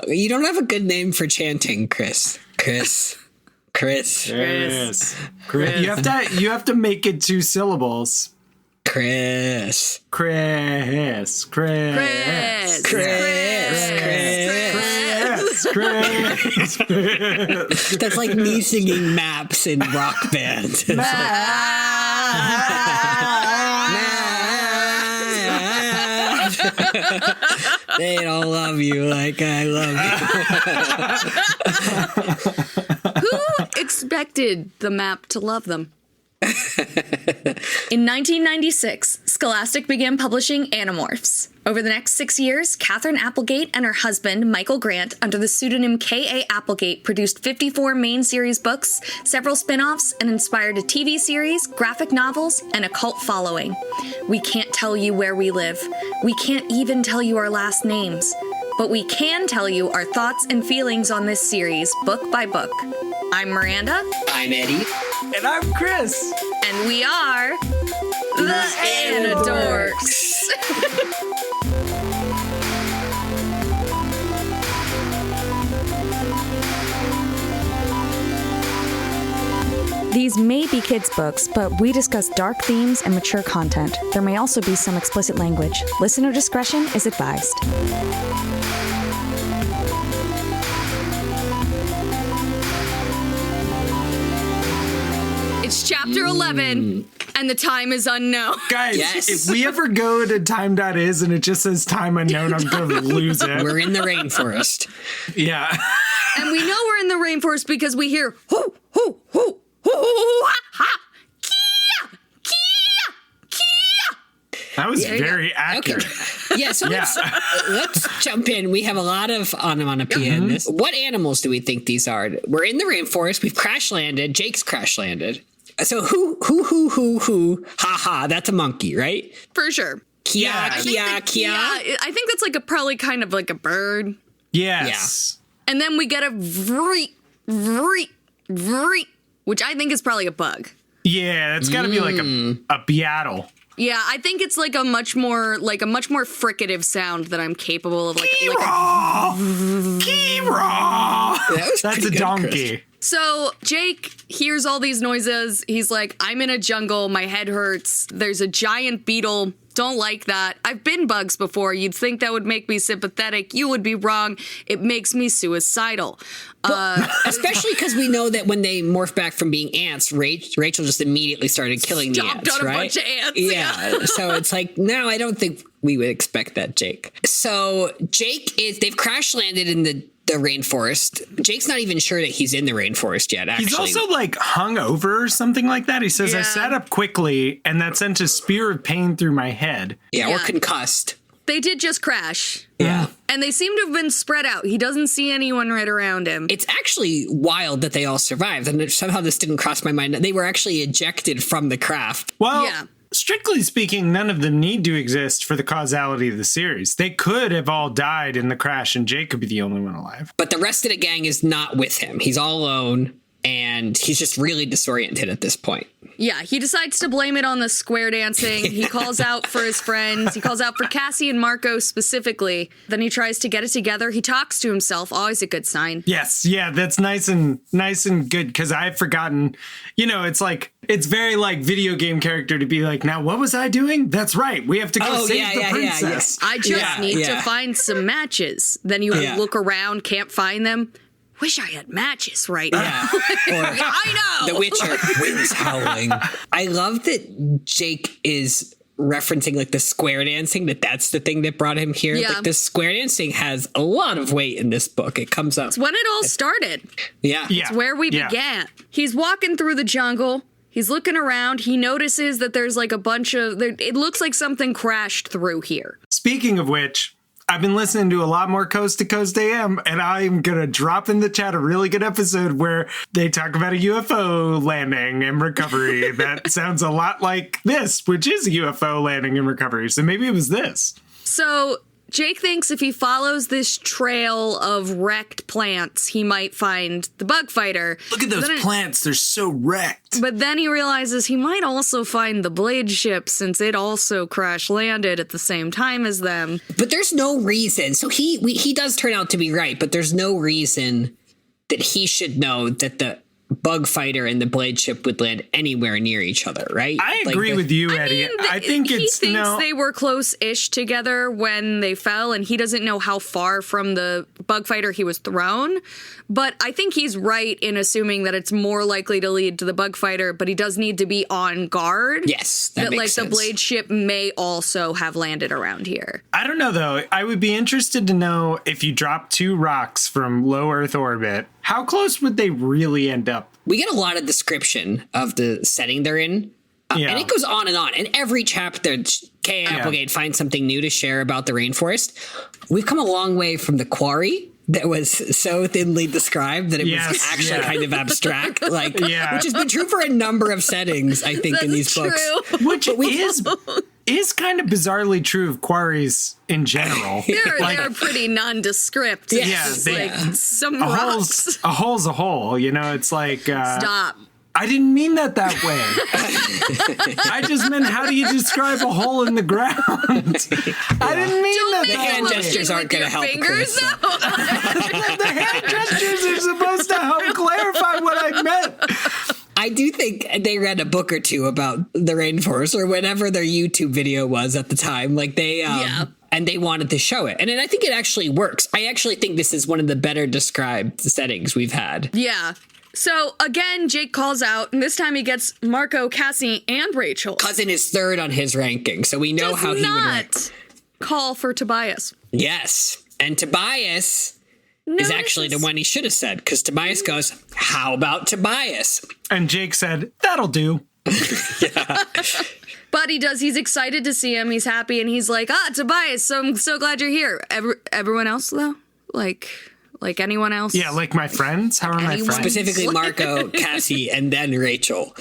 You don't have a good name for chanting, Chris. Chris. You have to make it 2 syllables. Chris. That's like me singing maps in Rock Band. They don't love you like I love you. Who expected the map to love them? In 1996, Scholastic began publishing Animorphs. Over the next 6 years, Catherine Applegate and her husband, Michael Grant, under the pseudonym K.A. Applegate, produced 54 main series books, several spin-offs, and inspired a TV series, graphic novels, and a cult following. We can't tell you where we live. We can't even tell you our last names. But we can tell you our thoughts and feelings on this series, book by book. I'm Miranda. I'm Eddy. And I'm Chris. And we are the Anidorks. These may be kids' books, but we discuss dark themes and mature content. There may also be some explicit language. Listener discretion is advised. It's chapter 11, and the time is unknown. Guys, Yes. if we ever go to time.is and it just says time unknown, I'm going to lose it. We're in the rainforest. Yeah. And we know we're in the rainforest because we hear hoo, hoo, hoo, hoo, hoo, ha, ha, kia, kia, kia. That was very accurate. Okay. Yeah, so let's jump in. We have a lot of onomatopoeia in this. What animals do we think these are? We're in the rainforest. We've crash landed. Jake's crash landed. So who, ha ha, that's a monkey, right? For sure. Kia. I think that's like probably kind of like a bird. Yes. And then we get a vreet, which I think is probably a bug. Yeah, that's got to be like a beatle. Yeah, I think it's like a much more fricative sound that I'm capable of That's a donkey. Chris. So Jake hears all these noises. He's like, I'm in a jungle. My head hurts. There's a giant beetle. Don't like that. I've been bugs before. You'd think that would make me sympathetic. You would be wrong. It makes me suicidal. Especially because we know that when they morph back from being ants, Rachel just immediately started killing the ants, on right? a bunch of ants. Yeah. So it's like, no, I don't think we would expect that, Jake. So they've crash landed in the rainforest. Jake's not even sure that he's in the rainforest yet, actually. He's also like hung over or something like that. He says, I sat up quickly and that sent a spear of pain through my head. Yeah, or concussed. They did just crash. Yeah. And they seem to have been spread out. He doesn't see anyone right around him. It's actually wild that they all survived. And somehow this didn't cross my mind. They were actually ejected from the craft. Well, strictly speaking, none of them need to exist for the causality of the series. They could have all died in the crash and Jake could be the only one alive. But the rest of the gang is not with him. He's all alone. And he's just really disoriented at this point. Yeah, he decides to blame it on the square dancing. He calls out for his friends. He calls out for Cassie and Marco specifically. Then he tries to get it together. He talks to himself. Always a good sign. Yes, yeah, that's nice and good because I've forgotten. It's very like video game character to be like, now what was I doing? That's right. We have to go save the princess. I just need to find some matches. Then you look around, can't find them. Wish I had matches right now. I know. The Witcher, winds howling. I love that Jake is referencing like the square dancing, that's the thing that brought him here. Yeah. Like the square dancing has a lot of weight in this book. It comes up. It's when it all started. Yeah. It's where we began. He's walking through the jungle. He's looking around. He notices that there's like a bunch of, it looks like something crashed through here. Speaking of which, I've been listening to a lot more Coast to Coast AM, and I'm going to drop in the chat a really good episode where they talk about a UFO landing and recovery. That sounds a lot like this, which is a UFO landing and recovery. So maybe it was this. So Jake thinks if he follows this trail of wrecked plants, he might find the bug fighter. Look at those plants. They're so wrecked. But then he realizes he might also find the blade ship since it also crash landed at the same time as them. But there's no reason. So he does turn out to be right, but there's no reason that he should know that the bug fighter and the blade ship would land anywhere near each other, right? I agree with you, Eddie. I think he thinks they were close-ish together when they fell, and he doesn't know how far from the bug fighter he was thrown. But I think he's right in assuming that it's more likely to lead to the bug fighter, but he does need to be on guard. Yes, that makes sense. The blade ship may also have landed around here. I don't know, though. I would be interested to know if you drop 2 rocks from low Earth orbit, how close would they really end up? We get a lot of description of the setting they're in. And it goes on and on. In every chapter, K. Applegate finds something new to share about the rainforest. We've come a long way from the quarry that was so thinly described that it was actually kind of abstract, which has been true for a number of settings, I think, in these books. Which is kind of bizarrely true of quarries in general. They're pretty nondescript. Some rocks. A hole's a hole, you know, it's like... Stop. I didn't mean that way. I just meant, how do you describe a hole in the ground? I didn't mean that. The hand gestures aren't going to help. The hand gestures are supposed to help clarify what I meant. I do think they read a book or two about the rainforest or whatever their YouTube video was at the time. Like they, and they wanted to show it. And then I think it actually works. I actually think this is one of the better described settings we've had. Yeah. So, again, Jake calls out, and this time he gets Marco, Cassie, and Rachel. Cousin is third on his ranking, so we know how he would rank. Call for Tobias. Yes. And Tobias is actually the one he should have said, because Tobias goes, how about Tobias? And Jake said, that'll do. But he does. He's excited to see him. He's happy, and he's like, Tobias, so I'm so glad you're here. Everyone else, though? Like anyone else? Yeah, like my friends? How are my friends? Specifically Marco, Cassie, and then Rachel.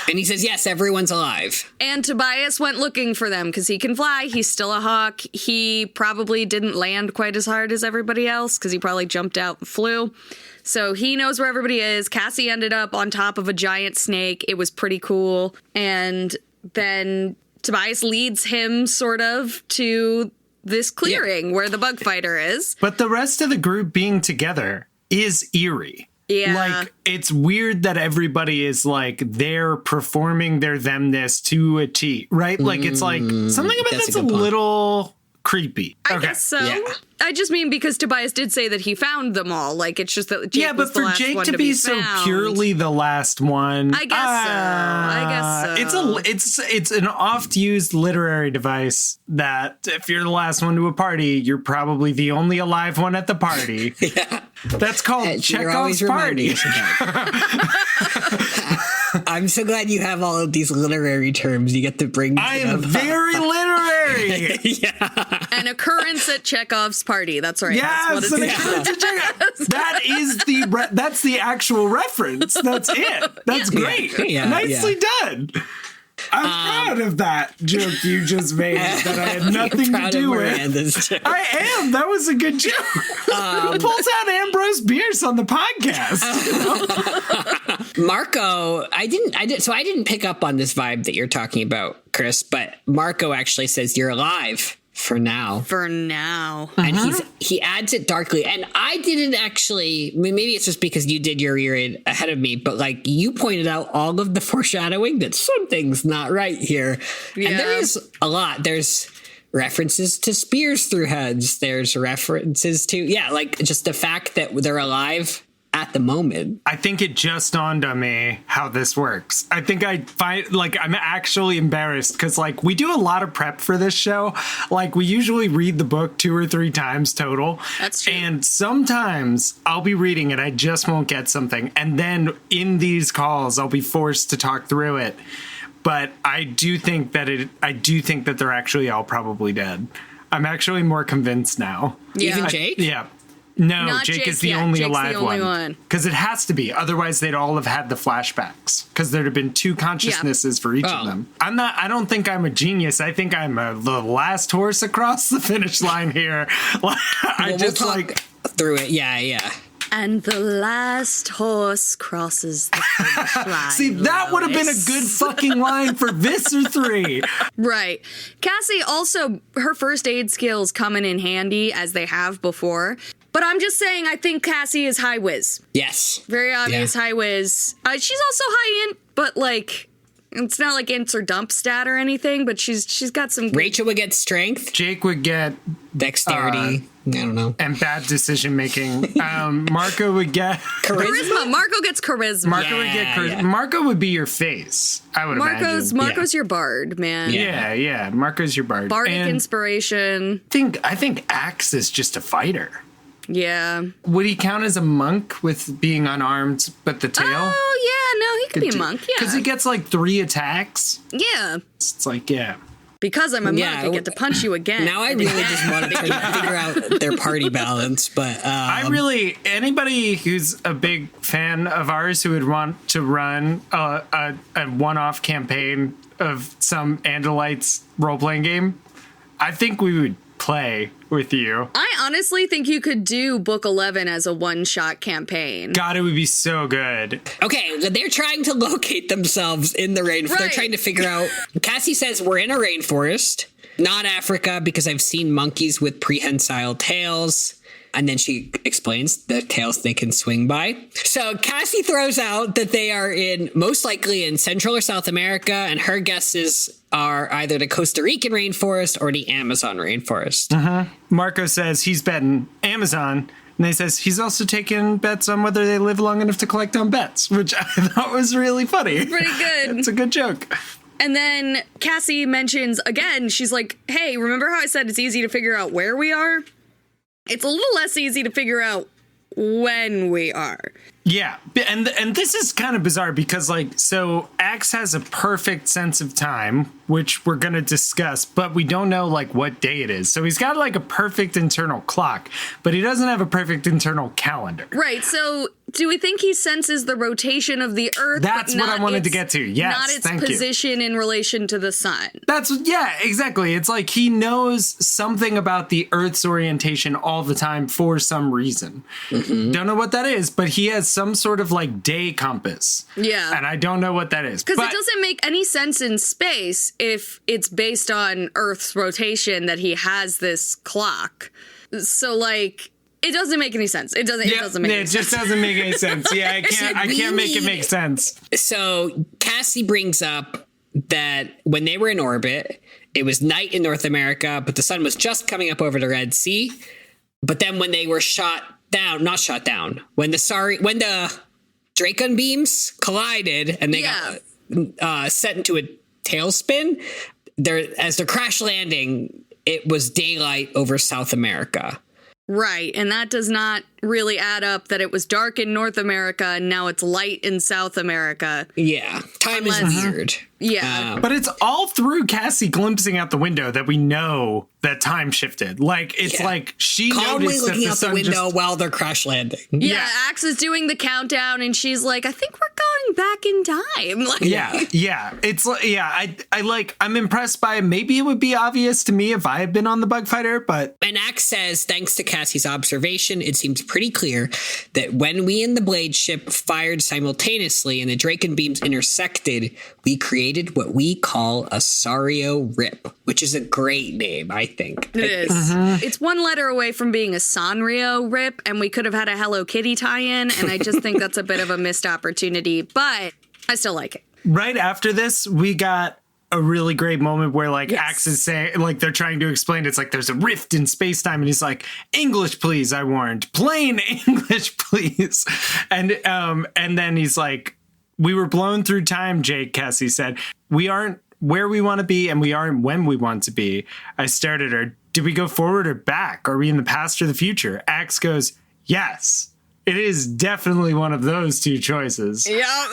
And he says, yes, everyone's alive. And Tobias went looking for them because he can fly. He's still a hawk. He probably didn't land quite as hard as everybody else because he probably jumped out and flew. So he knows where everybody is. Cassie ended up on top of a giant snake. It was pretty cool. And then Tobias leads him sort of to this clearing where the bug fighter is. But the rest of the group being together is eerie. Yeah. Like, it's weird that everybody is like, they're performing their themness to a T, right? Like, it's like something about that's a little creepy. I guess so. Yeah. I just mean because Tobias did say that he found them all. Like, it's just that Jake was the last one to be found. Yeah, but for Jake to be so purely the last one, I guess so. It's an oft-used literary device that if you're the last one to a party, you're probably the only alive one at the party. Yeah. That's called Chekhov's party. I'm so glad you have all of these literary terms you get to bring. I am very literary. Yeah. An occurrence at Chekhov's party. That's right. Yes, that's an occurrence at Chekhov. That's the actual reference. That's it. That's great. Yeah, nicely done. I'm proud of that joke you just made that I had nothing to do with. I am. That was a good joke. Who pulls out Ambrose Bierce on the podcast? Marco, I didn't pick up on this vibe that you're talking about, Chris, but Marco actually says you're alive. For now. And he adds it darkly. And I didn't actually, maybe it's just because you did your read ahead of me, but like you pointed out all of the foreshadowing that something's not right here. Yeah. And there is a lot. There's references to spears through heads. There's references to, like just the fact that they're alive at the moment. I think it just dawned on me how this works. I think I find, like, I'm actually embarrassed because, like, we do a lot of prep for this show. Like, we usually read the book 2 or 3 times total. That's true. And sometimes I'll be reading and I just won't get something. And then in these calls, I'll be forced to talk through it. But I do think that they're actually all probably dead. I'm actually more convinced now. Even Jake? Yeah. No, Not Jake is the yet. only Jake's alive the only one. Because it has to be. Otherwise, they'd all have had the flashbacks. Because there'd have been two consciousnesses for each of them. I don't think I'm a genius. I think I'm the last horse across the finish line here. We'll talk through it. Yeah. And the last horse crosses the finish line. See, that would have been a good fucking line for Visser 3. Right. Cassie also, her first aid skills coming in handy as they have before. But I'm just saying, I think Cassie is high whiz. Yes. Very obvious high whiz. She's also high int, but like, it's not like ints or dump stat or anything, but she's got some... Rachel would get strength. Jake would get... dexterity. I don't know. And bad decision making. Marco would get... Charisma. Marco gets charisma. Marco would get charisma. Yeah. Marco would be your face, I would imagine. Marco's your bard, man. Yeah. Marco's your bard. Bardic inspiration. I think Axe is just a fighter. Yeah. Would he count as a monk with being unarmed but the tail? Oh, yeah. No, he could be a monk, yeah. Because he gets like 3 attacks. Yeah. It's like, yeah. Because I'm a monk, I get to punch you again. Now I really just want to figure out their party balance, but... anybody who's a big fan of ours who would want to run a one-off campaign of some Andalites role-playing game, I think we would play with you. I honestly think you could do Book 11 as a one-shot campaign. God, it would be so good. Okay, they're trying to locate themselves in the rainforest. Right. They're trying to figure out... Cassie says we're in a rainforest, not Africa, because I've seen monkeys with prehensile tails. And then she explains the tails they can swing by. So Cassie throws out that they are most likely in Central or South America, and her guesses are either the Costa Rican rainforest or the Amazon rainforest. Marco says he's betting Amazon, and he says he's also taking bets on whether they live long enough to collect on bets, which I thought was really funny. Pretty good. It's a good joke. And then Cassie mentions again, she's like, hey, remember how I said it's easy to figure out where we are? It's a little less easy to figure out when we are. Yeah, and this is kind of bizarre because, so Axe has a perfect sense of time, which we're going to discuss, but we don't know, what day it is. So he's got, a perfect internal clock, but he doesn't have a perfect internal calendar. Right, so do we think he senses the rotation of the Earth? That's what I wanted to get to, yes, not its position in relation to the sun. Yeah, exactly. It's like he knows something about the Earth's orientation all the time for some reason. Mm-hmm. Don't know what that is, but he has some sort of day compass. Yeah. And I don't know what that is. Because it doesn't make any sense in space if it's based on Earth's rotation that he has this clock. So it doesn't make any sense. It doesn't make any sense. It just doesn't make any sense. Yeah, I can't make it make sense. So Cassie brings up that when they were in orbit, it was night in North America, but the sun was just coming up over the Red Sea. But then when they were when the Dracon beams collided and they got set into a tailspin, as they're crash landing, it was daylight over South America. Right, and that does not really add up that it was dark in North America and now it's light in South America. Yeah, time is weird. Yeah. But it's all through Cassie glimpsing out the window that we know that time shifted. She calmly noticed looking that out the window while they're crash landing. Yeah, Axe is doing the countdown and she's like, I think we're going back in time. I'm impressed by maybe it would be obvious to me if I had been on the bug fighter, but... And Axe says, thanks to Cassie's observation, it seems pretty clear that when we and the blade ship fired simultaneously and the Dracon beams intersected, we created what we call a Sario Rip, which is a great name, I think. It is. Mm-hmm. It's one letter away from being a Sanrio Rip, and we could have had a Hello Kitty tie-in, and I just think that's a bit of a missed opportunity, but I still like it. Right after this, we got a really great moment where Axe is saying, they're trying to explain, it's there's a rift in space-time, and he's like, English, please, I warned. Plain English, please. And then he's like, we were blown through time, Jake, Cassie said. We aren't where we want to be, and we aren't when we want to be. I stared at her. Did we go forward or back? Are we in the past or the future? Axe goes, yes. It is definitely one of those two choices. Yeah.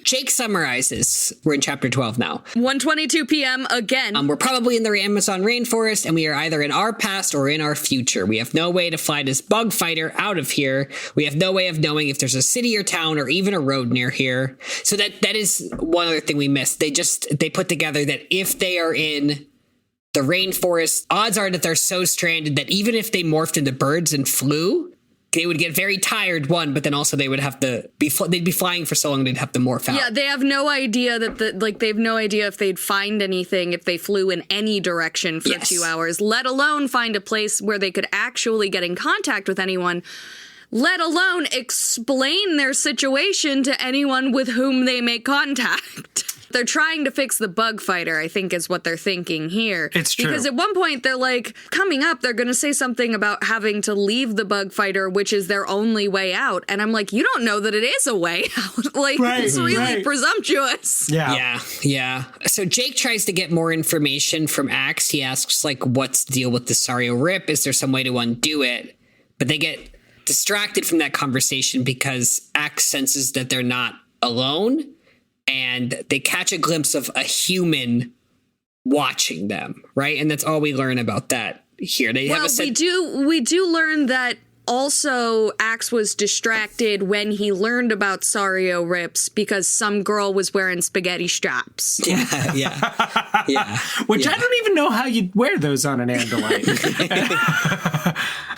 Jake summarizes. We're in chapter 12 now. 1:22 p.m. again. We're probably in the Amazon rainforest, and we are either in our past or in our future. We have no way to fly this bug fighter out of here. We have no way of knowing if there's a city or town or even a road near here. So that is one other thing we missed. They put together that if they are in the rainforest, odds are that they're so stranded that even if they morphed into birds and flew, they would get very tired, one, but then also they would have to they'd be flying for so long they'd have to morph out. Yeah, they have no idea they have no idea if they'd find anything if they flew in any direction for 2 hours, let alone find a place where they could actually get in contact with anyone, let alone explain their situation to anyone with whom they make contact. They're trying to fix the bug fighter, I think is what they're thinking here. It's true. Because at one point they're like, coming up, they're going to say something about having to leave the bug fighter, which is their only way out. And I'm like, you don't know that it is a way out. Like, it's really presumptuous. Yeah. So Jake tries to get more information from Axe. He asks, like, what's the deal with the Sario Rip? Is there some way to undo it? But they get distracted from that conversation because Axe senses that they're not alone. And they catch a glimpse of a human watching them, right? And that's all we learn about that here. We do learn that also Axe was distracted when he learned about Sario Rips because some girl was wearing spaghetti straps. Yeah. Which I don't even know how you'd wear those on an Andalite.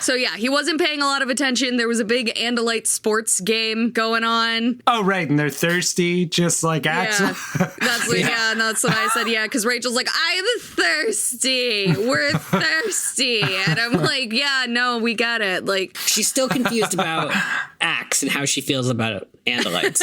So yeah, he wasn't paying a lot of attention. There was a big Andalite sports game going on. Oh, right. And they're thirsty, just like Axel. That's what I said. Yeah, because Rachel's like, I'm thirsty. We're thirsty. And I'm like, yeah, no, we got it. Like, she's still confused about Axe and how she feels about Andalites.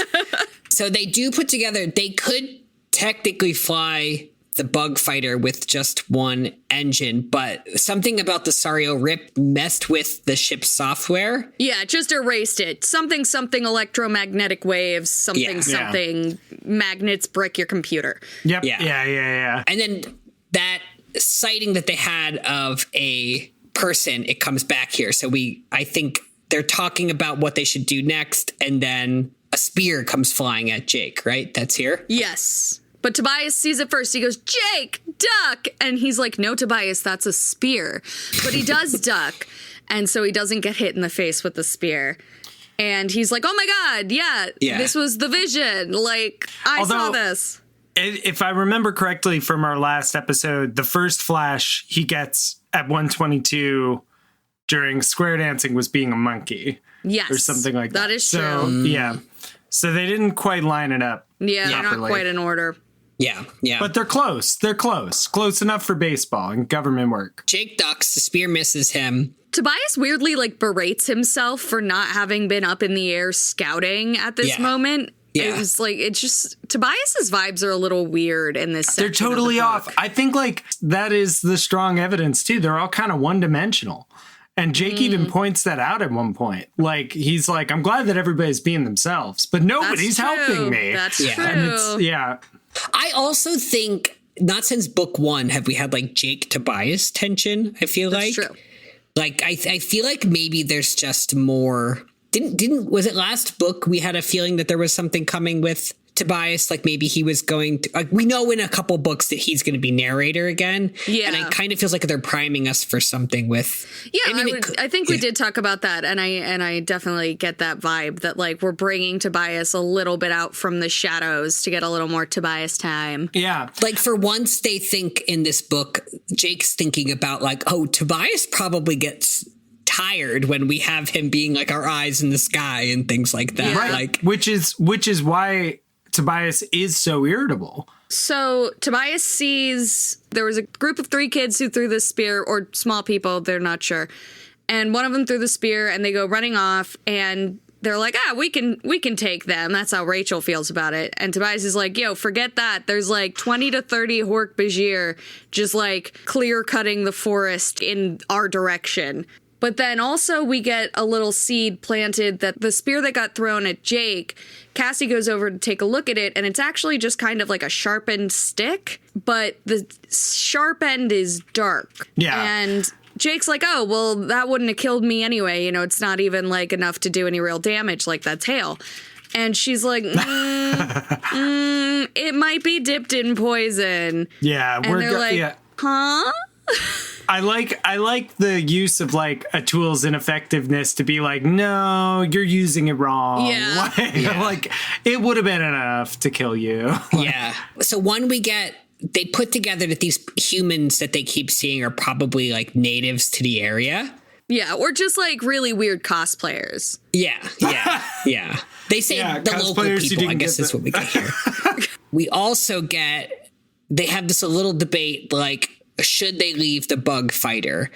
So they do put together, they could technically fly the bug fighter with just one engine, but something about the Sario Rip messed with the ship's software. Yeah, just erased it. Something electromagnetic waves, something magnets brick your computer. Yep. Yeah. And then that sighting that they had of a person, it comes back here. So I think they're talking about what they should do next, and then a spear comes flying at Jake, right? That's here? Yes. But Tobias sees it first. He goes, Jake, duck! And he's like, no, Tobias, that's a spear. But he does duck, and so he doesn't get hit in the face with the spear. And he's like, oh my God, yeah. This was the vision. Like, I saw this. If I remember correctly from our last episode, the first flash he gets at 1:22 during square dancing was being a monkey. Yes. Or something like that. That is true. Yeah. So they didn't quite line it up. Yeah, they're not quite in order. Yeah. But they're close. Close enough for baseball and government work. Jake ducks, the spear misses him. Tobias weirdly, berates himself for not having been up in the air scouting at this moment. Yeah. It was it's just, Tobias's vibes are a little weird in this section. They're totally off. I think, that is the strong evidence, too. They're all kind of one-dimensional. And Jake even points that out at one point. He's like, I'm glad that everybody's being themselves, but nobody's helping me. That's true. And I also think, not since book one have we had Jake Tobias tension, I feel like. That's true. I feel like maybe there's just more. Was it last book we had a feeling that there was something coming with Tobias? Maybe he was going to, we know in a couple books that he's going to be narrator again. Yeah. And it kind of feels like they're priming us for something with. Yeah, I think we did talk about that. And I definitely get that vibe that we're bringing Tobias a little bit out from the shadows to get a little more Tobias time. Yeah. For once they think in this book, Jake's thinking about Tobias probably gets tired when we have him being our eyes in the sky and things like that. Yeah. Right. Which is why Tobias is so irritable. So Tobias sees there was a group of 3 kids who threw the spear, or small people, they're not sure. And one of them threw the spear and they go running off and they're like, we can take them. That's how Rachel feels about it. And Tobias is like, yo, forget that. There's 20 to 30 Hork-Bajir just clear cutting the forest in our direction. But then also we get a little seed planted that the spear that got thrown at Jake, Cassie goes over to take a look at it, and it's actually just kind of a sharpened stick, but the sharp end is dark. Yeah. And Jake's like, oh, well, that wouldn't have killed me anyway. You know, it's not even like enough to do any real damage. Like, that's hail. And she's like, it might be dipped in poison. Yeah. And they're like, huh? I like the use of like a tool's ineffectiveness to be like, no, you're using it wrong. Yeah. Like it would have been enough to kill you. Yeah. So they put together that these humans that they keep seeing are probably like natives to the area. Yeah, or just like really weird cosplayers. Yeah. They say the local people, I guess that's what we get here. We also they have this little debate, like, should they leave the bug fighter?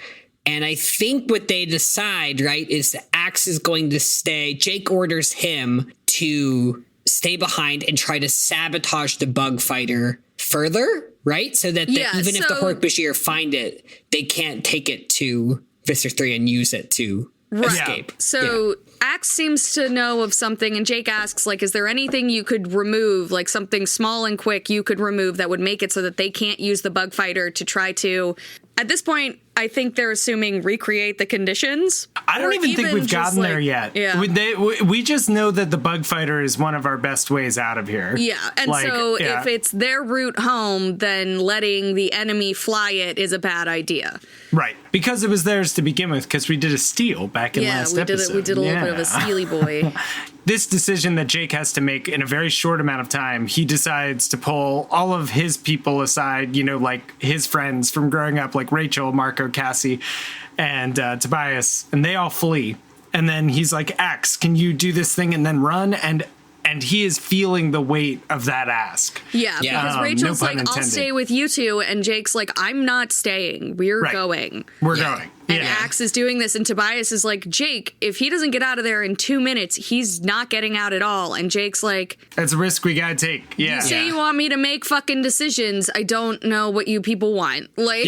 And I think what they decide, right, is Axe is going to stay. Jake orders him to stay behind and try to sabotage the bug fighter further, right? So that even if the Hork-Bajir find it, they can't take it to Visser 3 and use it to escape. So Axe seems to know of something, and Jake asks, like, is there anything you could remove, like something small and quick you could remove that would make it so that they can't use the bug fighter to try to, at this point, I think they're assuming recreate the conditions. I don't even think we've gotten there yet. Yeah. We just know that the bug fighter is one of our best ways out of here. Yeah, and if it's their route home, then letting the enemy fly it is a bad idea. Right, because it was theirs to begin with, because we did a steal back in last episode. We did a little bit of a steely boy. This decision that Jake has to make in a very short amount of time, he decides to pull all of his people aside, you know, like his friends from growing up, like Rachel, Marco, Cassie, and Tobias, and they all flee. And then he's like, Axe, can you do this thing and then run? And he is feeling the weight of that ask. Yeah, because Rachel's like, I'll stay with you two. And Jake's like, I'm not staying. We're going. We're going. And Axe is doing this. And Tobias is like, Jake, if he doesn't get out of there in 2 minutes, he's not getting out at all. And Jake's like, that's a risk we gotta take. Yeah. You say you want me to make fucking decisions. I don't know what you people want. Like,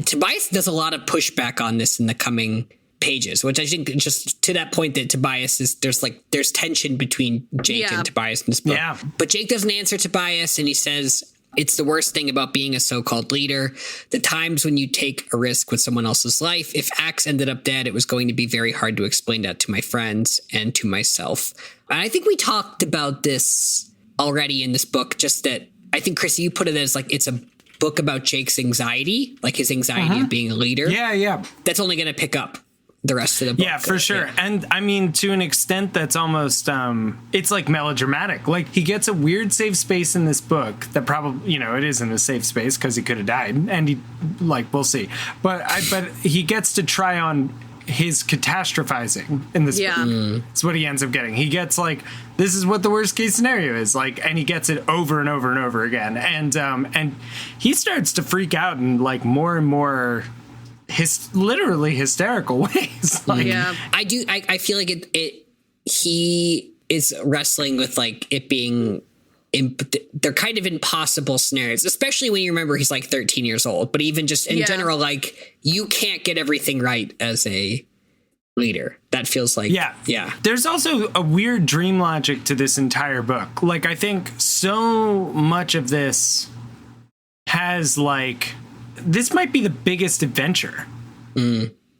Tobias does a lot of pushback on this in the coming pages, which I think just to that point that Tobias is there's tension between Jake and Tobias in this book. Yeah. But Jake doesn't answer Tobias, and he says it's the worst thing about being a so-called leader. The times when you take a risk with someone else's life. If Axe ended up dead, it was going to be very hard to explain that to my friends and to myself. And I think we talked about this already in this book, just that I think, Chris, you put it as like it's a book about Jake's anxiety, like his anxiety of being a leader. Yeah. That's only going to pick up the rest of the book. Yeah, for sure. Yeah. And I mean, to an extent, that's almost, it's like melodramatic. Like, he gets a weird safe space in this book that probably, you know, it isn't a safe space because he could have died. And he, like, we'll see. But he gets to try on his catastrophizing in this book. It's what he ends up getting. He gets, like, this is what the worst case scenario is, like, and he gets it over and over and over again. And he starts to freak out in, like, more and more literally hysterical ways. Like, I feel like he is wrestling with like it being they're kind of impossible scenarios, especially when you remember he's like 13 years old, but even just in general, like you can't get everything right as a leader. That feels like there's also a weird dream logic to this entire book. Like, I think so much of this has like, this might be the biggest adventure.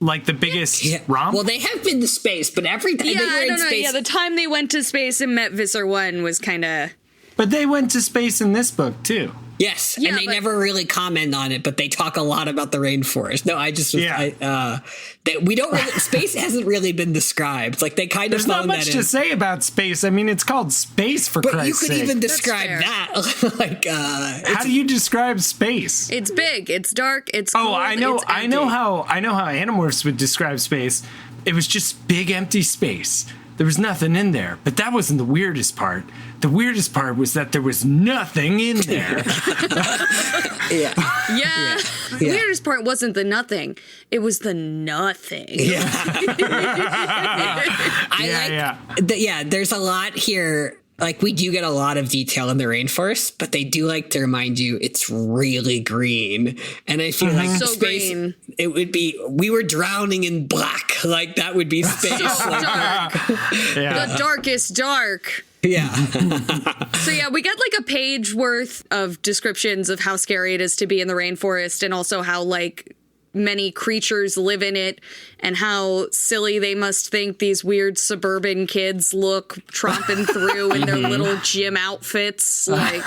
Like the biggest romp. Well, they have been to space, but every time they were in space. Yeah, the time they went to space and met Visser 1 was kind of. But they went to space in this book too. Yes, and they never really comment on it, but they talk a lot about the rainforest. No, I just we don't really, space hasn't really been described. Like they kind of there's not much to say about space. I mean, it's called space for Christ's sake. But you could even describe that. Like, how do you describe space? It's big. It's dark. It's cold, I know how Animorphs would describe space. It was just big, empty space. There was nothing in there, but that wasn't the weirdest part. The weirdest part was that there was nothing in there. The weirdest part wasn't the nothing. It was the nothing. There's a lot here. Like, we do get a lot of detail in the rainforest, but they do like to remind you it's really green. And I feel like so space, green. It would be, we were drowning in black. Like, that would be space. So dark. The darkest dark. Yeah. So we got like a page worth of descriptions of how scary it is to be in the rainforest, and also how like many creatures live in it and how silly they must think these weird suburban kids look tromping through in their little gym outfits. Like,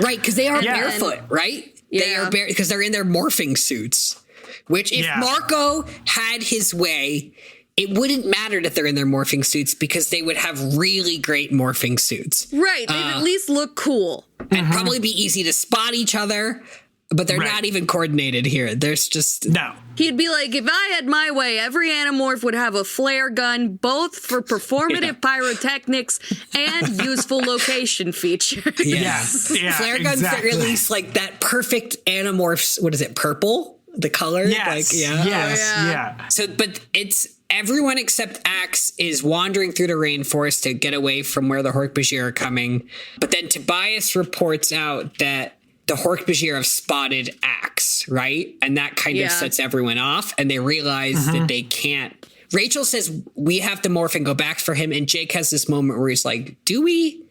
right, because they are barefoot, right? Yeah. They are because they're in their morphing suits, which if Marco had his way, it wouldn't matter that they're in their morphing suits because they would have really great morphing suits. Right. They'd at least look cool. And probably be easy to spot each other, but they're not even coordinated here. There's just... No. He'd be like, if I had my way, every Animorph would have a flare gun, both for performative pyrotechnics and useful location features. Yes. Yeah, flare guns that release like that perfect Animorphs, what is it, purple? The color? Yes. Like, yeah. So, but it's... Everyone except Axe is wandering through the rainforest to get away from where the Hork-Bajir are coming. But then Tobias reports out that the Hork-Bajir have spotted Axe, right? And that kind of sets everyone off. And they realize that they can't. Rachel says, we have to morph and go back for him. And Jake has this moment where he's like, do we?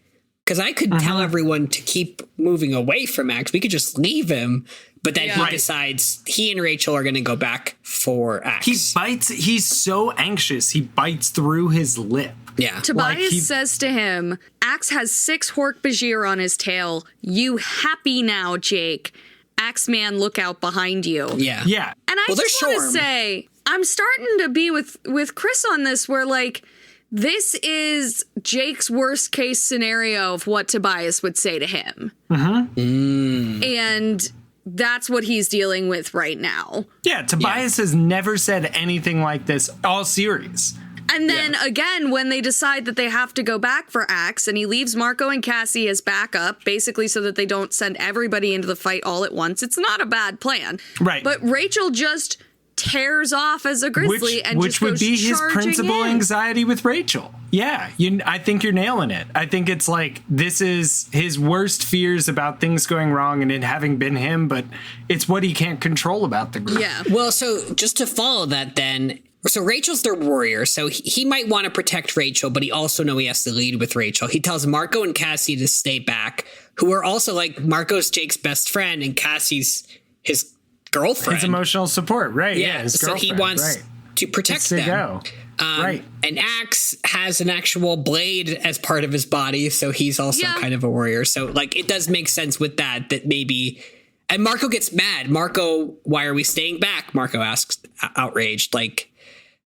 Because I could tell everyone to keep moving away from Axe. We could just leave him. But then he decides he and Rachel are going to go back for Axe. He bites. He's so anxious. He bites through his lip. Yeah. Tobias says to him, Axe has 6 Hork-Bajir on his tail. You happy now, Jake? Axe man, look out behind you. Yeah. And I just want to say, I'm starting to be with Chris on this where, like, this is Jake's worst case scenario of what Tobias would say to him. And that's what he's dealing with right now. Yeah, Tobias has never said anything like this all series. And then again, when they decide that they have to go back for Axe, and he leaves Marco and Cassie as backup, basically so that they don't send everybody into the fight all at once, it's not a bad plan. Right. But Rachel just tears off as a grizzly which would be his principal anxiety with Rachel. Yeah, I think you're nailing it. I think it's like this is his worst fears about things going wrong and it having been him, but it's what he can't control about the group. Yeah. Well, so just to follow that then, so Rachel's their warrior, so he might want to protect Rachel, but he also know he has to lead with Rachel. He tells Marco and Cassie to stay back, who are also like Marco's Jake's best friend and Cassie's his girlfriend. His emotional support, right? Yeah, his so he wants to protect them. Right. And Axe has an actual blade as part of his body, so he's also kind of a warrior. So, like, it does make sense with that maybe... And Marco gets mad. Marco, why are we staying back? Marco asks, outraged. Like,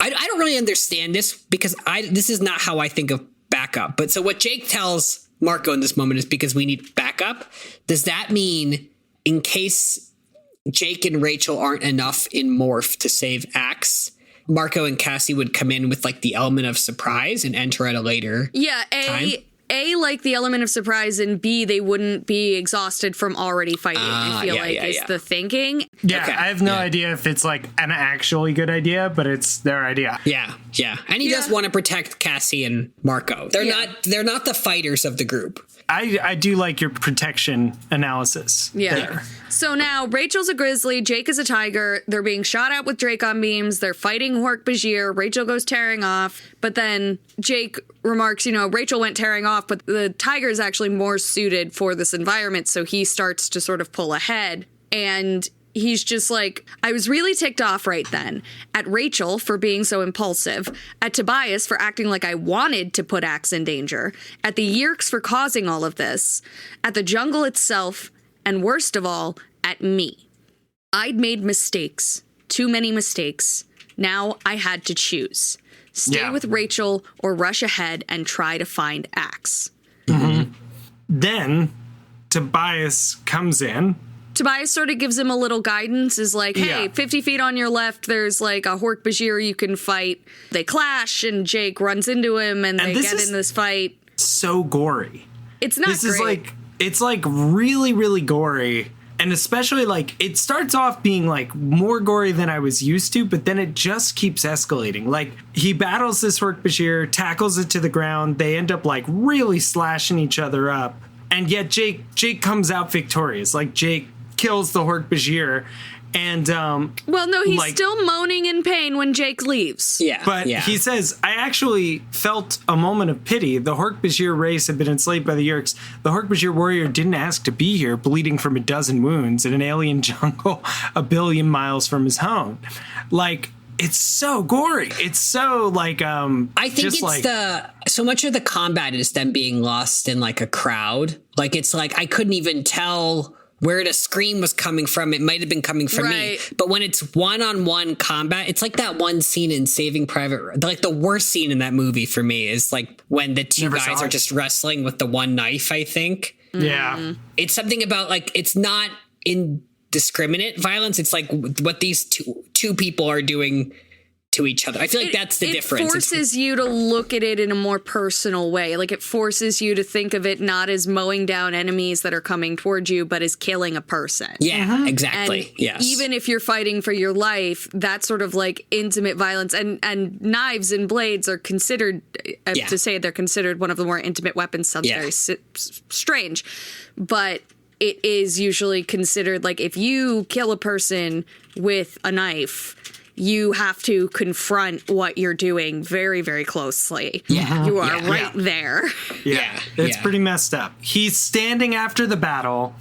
I don't really understand this because this is not how I think of backup. But so what Jake tells Marco in this moment is because we need backup. Does that mean in case Jake and Rachel aren't enough in Morph to save Axe, Marco and Cassie would come in with like the element of surprise and enter at a later time? A, like the element of surprise, and B, they wouldn't be exhausted from already fighting, I feel is the thinking. Yeah, okay. I have no idea if it's like an actually good idea, but it's their idea. Yeah. And he does want to protect Cassie and Marco. They're not the fighters of the group. I do like your protection analysis there. So now Rachel's a grizzly, Jake is a tiger. They're being shot at with Dracon beams. They're fighting Hork-Bajir. Rachel goes tearing off. But then Jake remarks, Rachel went tearing off, but the tiger is actually more suited for this environment. So he starts to sort of pull ahead. And he's just like, I was really ticked off right then at Rachel for being so impulsive, at Tobias for acting like I wanted to put Axe in danger, at the Yeerks for causing all of this, at the jungle itself, and worst of all, at me. I'd made mistakes, too many mistakes. Now I had to choose. Stay with Rachel or rush ahead and try to find Axe. Mm-hmm. Then Tobias comes in. Tobias sort of gives him a little guidance, is like, hey, 50 feet on your left, there's like a Hork-Bajir you can fight. They clash and Jake runs into him and they get in this fight. So gory. It's not great. It's like really, really gory. And especially like it starts off being like more gory than I was used to, but then it just keeps escalating. Like he battles this Hork-Bajir, tackles it to the ground. They end up like really slashing each other up. And yet Jake comes out victorious. Like Jake kills the Hork-Bajir And well, no, he's still moaning in pain when Jake leaves. Yeah, but he says, "I actually felt a moment of pity. The Hork-Bajir race had been enslaved by the Yeerks. The Hork-Bajir warrior didn't ask to be here, bleeding from a dozen wounds in an alien jungle a billion miles from his home." Like, it's so gory. It's so like I think it's so much of the combat is them being lost in like a crowd. Like, it's like I couldn't even tell where the scream was coming from. It might have been coming from me. But when it's one-on-one combat, it's like that one scene in Saving Private. Like, the worst scene in that movie for me is like when the two guys are just wrestling with the one knife, I think. Yeah. It's something about like, it's not indiscriminate violence. It's like what these two people are doing to each other. I feel like that's the difference. It forces you to look at it in a more personal way. Like, it forces you to think of it not as mowing down enemies that are coming towards you, but as killing a person. Yeah, exactly. And yes. Even if you're fighting for your life, that sort of like intimate violence and knives and blades are considered, to say they're considered one of the more intimate weapons sounds very strange, but it is usually considered like if you kill a person with a knife, you have to confront what you're doing very, very closely. Yeah. You are there. Yeah. It's pretty messed up. He's standing after the battle.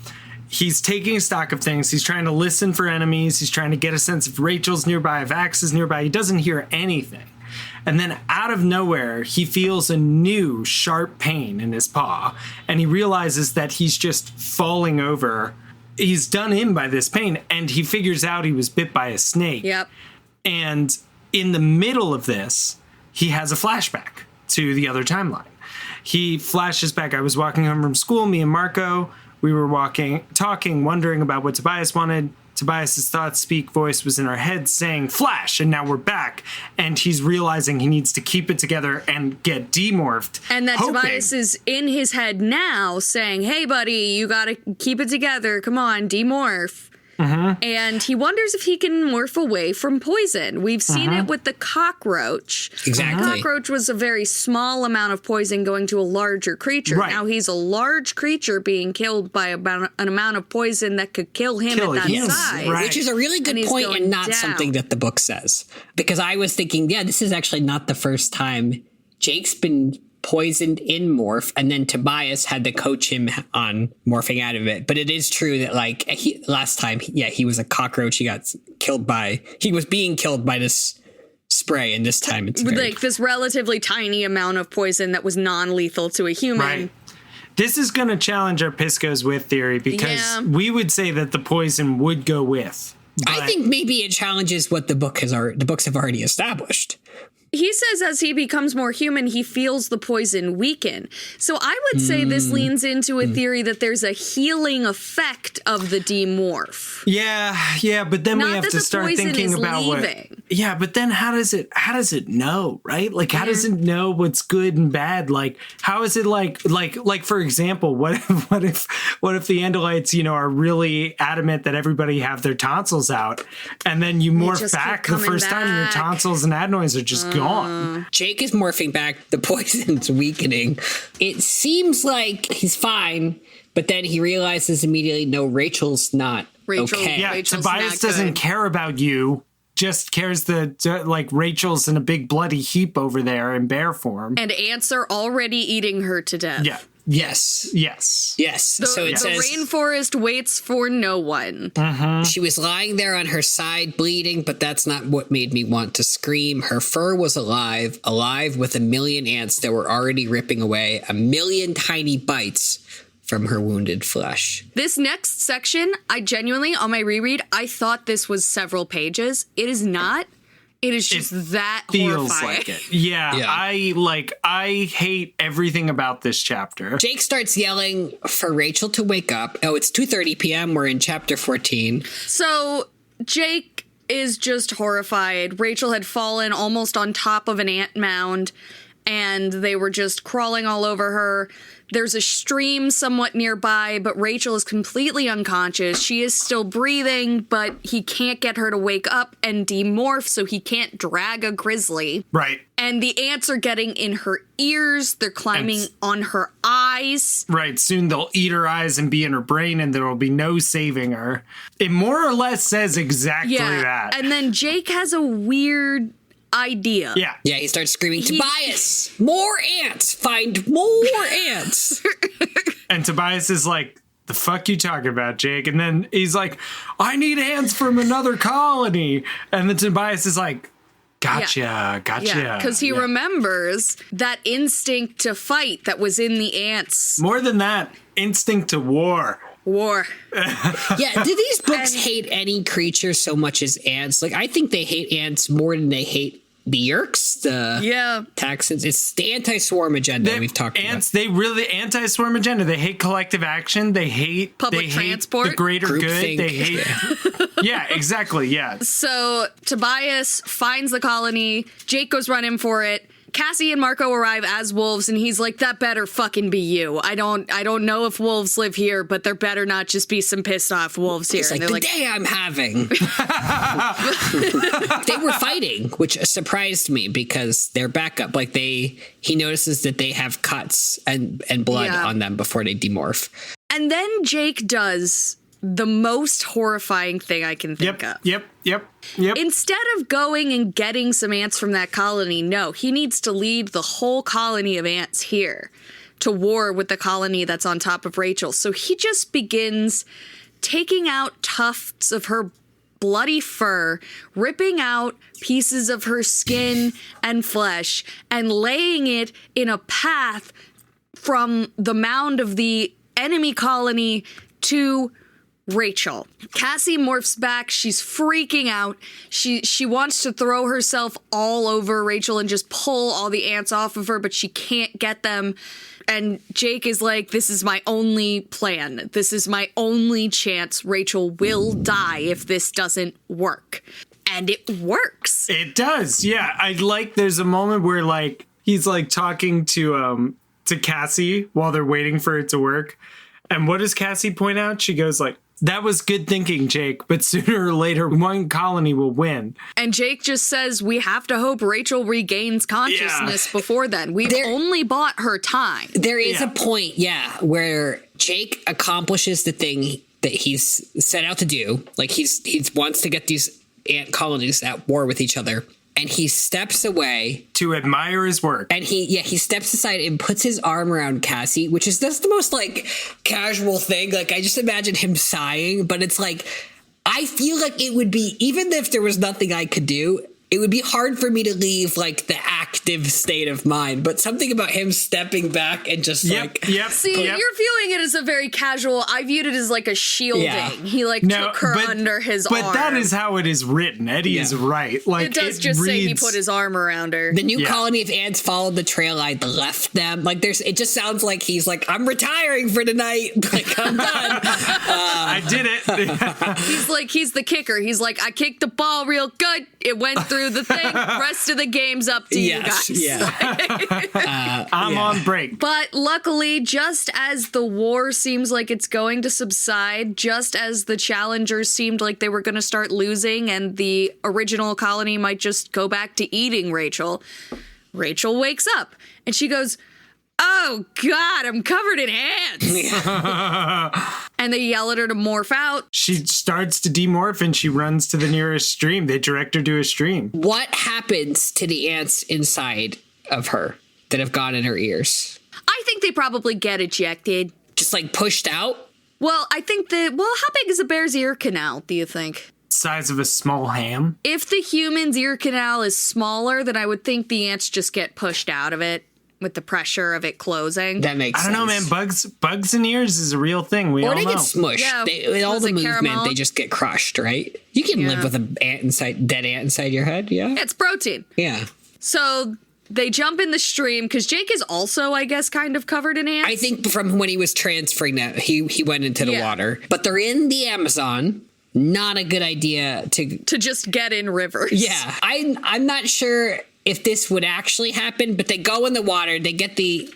He's taking stock of things. He's trying to listen for enemies. He's trying to get a sense if Rachel's nearby, if Axe is nearby. He doesn't hear anything. And then out of nowhere, he feels a new sharp pain in his paw. And he realizes that he's just falling over. He's done in by this pain. And he figures out he was bit by a snake. Yep. And in the middle of this, he has a flashback to the other timeline. He flashes back. I was walking home from school, me and Marco. We were talking, wondering about what Tobias wanted. Tobias's thoughts speak voice was in our heads saying, "Flash," and now we're back. And he's realizing he needs to keep it together and get demorphed. And that Tobias is in his head now saying, "Hey, buddy, you got to keep it together. Come on, demorph." And he wonders if he can morph away from poison. We've seen it with the cockroach. Exactly. The cockroach was a very small amount of poison going to a larger creature. Right. Now he's a large creature being killed by an amount of poison that could kill him at that size. Right. Which is a really good point and not something that the book says. Because I was thinking, this is actually not the first time Jake's been poisoned in morph, and then Tobias had to coach him on morphing out of it. But it is true that like last time, he was a cockroach. He was being killed by this spray, and this time it's like this relatively tiny amount of poison that was non-lethal to a human. Right. This is going to challenge our Pisco's with theory because we would say that the poison would go with. I think maybe it challenges what the books have already established. He says as he becomes more human, he feels the poison weaken. So I would say this leans into a theory that there's a healing effect of the demorph. Yeah, but then we have to start thinking about leaving. Yeah, but then how does it know, right? Like, how does it know what's good and bad? Like, how is it like for example, what if the Andalites, are really adamant that everybody have their tonsils out, and then you morph back the first time your tonsils and adenoids are just gone. Jake is morphing back. The poison's weakening. It seems like he's fine, but then he realizes immediately, no, Rachel's not okay. Yeah, Rachel's Tobias doesn't care about you. Just cares that like Rachel's in a big bloody heap over there in bear form. And ants are already eating her to death. Yeah. Yes. So it says, the rainforest waits for no one. She was lying there on her side, bleeding, but that's not what made me want to scream. Her fur was alive with 1 million ants that were already ripping away 1 million tiny bites from her wounded flesh. This next section, I genuinely, on my reread, I thought this was several pages. It is not. It is just that feels horrifying. Like it. Yeah. I hate everything about this chapter. Jake starts yelling for Rachel to wake up. Oh, it's 2:30 p.m. We're in chapter 14. So Jake is just horrified. Rachel had fallen almost on top of an ant mound, and they were just crawling all over her. There's a stream somewhat nearby, but Rachel is completely unconscious. She is still breathing, but he can't get her to wake up and demorph, so he can't drag a grizzly. Right. And the ants are getting in her ears. They're climbing on her eyes. Right. Soon they'll eat her eyes and be in her brain, and there will be no saving her. It more or less says exactly that. And then Jake has a weird idea. Yeah. Yeah, he starts screaming, Tobias, more ants, find more ants. And Tobias is like, the fuck you talking about, Jake? And then he's like, I need ants from another colony. And then Tobias is like, gotcha. Yeah, because he remembers that instinct to fight that was in the ants. More than that, instinct to war. Yeah, do these books hate any creature so much as ants? Like, I think they hate ants more than they hate the Yerks, the Texans. It's the anti-swarm agenda we've talked about. Ants, they really anti-swarm agenda. They hate collective action. They hate public transport. Hate the greater good. Groupthink. They hate. Yeah, exactly. Yeah. So Tobias finds the colony. Jake goes running for it. Cassie and Marco arrive as wolves, and he's like, that better fucking be you. I don't know if wolves live here, but there better not just be some pissed off wolves here. It's like, the day I'm having. They were fighting, which surprised me because they're back up. Like he notices that they have cuts and blood on them before they demorph. And then Jake does the most horrifying thing I can think of. Yep. Instead of going and getting some ants from that colony, no, he needs to lead the whole colony of ants here to war with the colony that's on top of Rachel. So he just begins taking out tufts of her bloody fur, ripping out pieces of her skin and flesh, and laying it in a path from the mound of the enemy colony to Rachel. Cassie morphs back. She's freaking out. She wants to throw herself all over Rachel and just pull all the ants off of her, but she can't get them. And Jake is like, this is my only plan. This is my only chance. Rachel will die if this doesn't work. And it works. It does. Yeah. I like, there's a moment where like, he's like talking to Cassie while they're waiting for it to work. And what does Cassie point out? She goes like, that was good thinking, Jake, but sooner or later, one colony will win. And Jake just says, we have to hope Rachel regains consciousness before then. We've only bought her time. There is a point, where Jake accomplishes the thing that he's set out to do. Like, he wants to get these ant colonies at war with each other. And he steps away to admire his work. And he steps aside and puts his arm around Cassie, which is just the most like casual thing. Like, I just imagine him sighing, but it's like, I feel like it would be, even if there was nothing I could do, it would be hard for me to leave like the active state of mind, but something about him stepping back and just See, you're viewing it as a very casual. I viewed it as like a shielding. Yeah. He took her under his arm. But that is how it is written. Eddie is right. Like, it does just say he put his arm around her. The new colony of ants followed the trail I left them. Like, it just sounds like he's like, I'm retiring for tonight. Like, I'm done. I did it. He's the kicker. He's like, I kicked the ball real good. It went through the thing. Rest of the game's up to you guys. Yeah. I'm on break. But luckily, just as the war seems like it's going to subside, just as the challengers seemed like they were going to start losing and the original colony might just go back to eating Rachel wakes up and she goes, oh, God, I'm covered in ants. And they yell at her to morph out. She starts to demorph and she runs to the nearest stream. They direct her to a stream. What happens to the ants inside of her that have gone in her ears? I think they probably get ejected. Just like pushed out? Well, I think how big is a bear's ear canal, do you think? Size of a small ham. If the human's ear canal is smaller, then I would think the ants just get pushed out of it with the pressure of it closing. That makes sense. I don't know, man. Bugs in ears is a real thing. We all know. Or they get smushed. Yeah. With all the movement, caramel? They just get crushed, right? You can live with a dead ant inside your head, yeah? It's protein. Yeah. So they jump in the stream, because Jake is also, I guess, kind of covered in ants. I think from when he was transferring that, he went into the water. But they're in the Amazon. Not a good idea to just get in rivers. Yeah. I'm not sure if this would actually happen, but they go in the water, they get the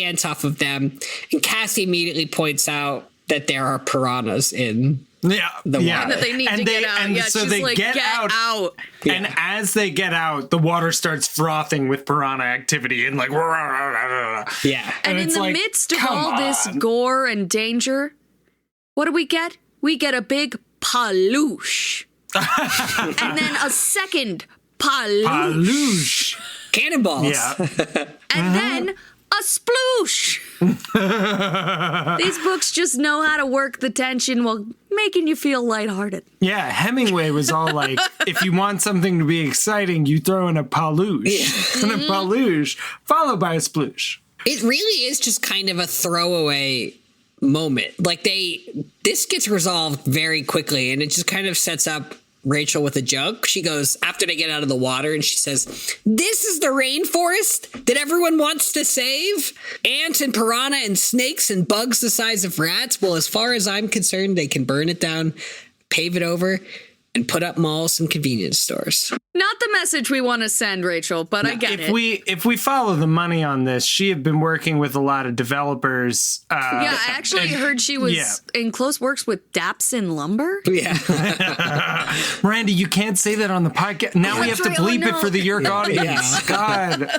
ants off of them, and Cassie immediately points out that there are piranhas in the water. And that they need to get out. And so she's they like, get out. And as they get out, the water starts frothing with piranha activity and like, yeah. And in the midst of all this gore and danger, what do we get? We get a big paloosh. And then a second paloosh. Cannonballs. Yeah. And then a sploosh. These books just know how to work the tension while making you feel lighthearted. Yeah, Hemingway was all like, if you want something to be exciting, you throw in a paloosh. And a paloosh followed by a sploosh. It really is just kind of a throwaway moment. Like this gets resolved very quickly, and it just kind of sets up Rachel with a joke. She goes, after they get out of the water, and she says, "This is the rainforest that everyone wants to save? Ants and piranha and snakes and bugs the size of rats? Well, as far as I'm concerned, they can burn it down, pave it over, and put up malls and convenience stores." Not the message we want to send, Rachel, but I get it. If we follow the money on this, she had been working with a lot of developers. I actually heard she was in close works with Dapson Lumber. Yeah. Miranda, you can't say that on the podcast. Now we have to bleep it for the York audience. God.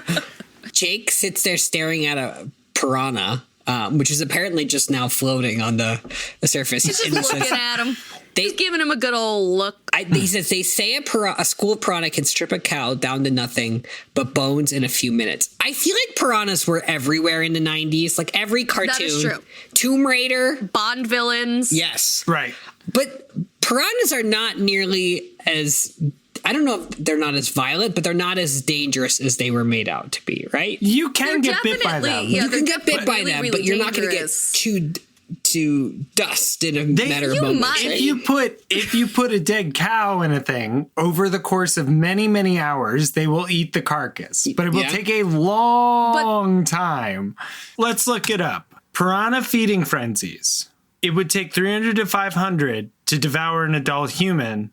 Jake sits there staring at a piranha, which is apparently just now floating on the surface. He's just looking at him. He's giving him a good old look. He says they say a school of piranha can strip a cow down to nothing but bones in a few minutes. I feel like piranhas were everywhere in the 90s. Like every cartoon. That is true. Tomb Raider. Bond villains. Yes. Right. But piranhas are not nearly as... I don't know if they're not as violent, but they're not as dangerous as they were made out to be, right? You can get bit by them. You can get bit by them, but you're not going to get chewed to dust in a matter of moments. If you put a dead cow in a thing over the course of many, many hours, they will eat the carcass. But it will take a long time. Let's look it up. Piranha feeding frenzies. It would take 300 to 500 to devour an adult human.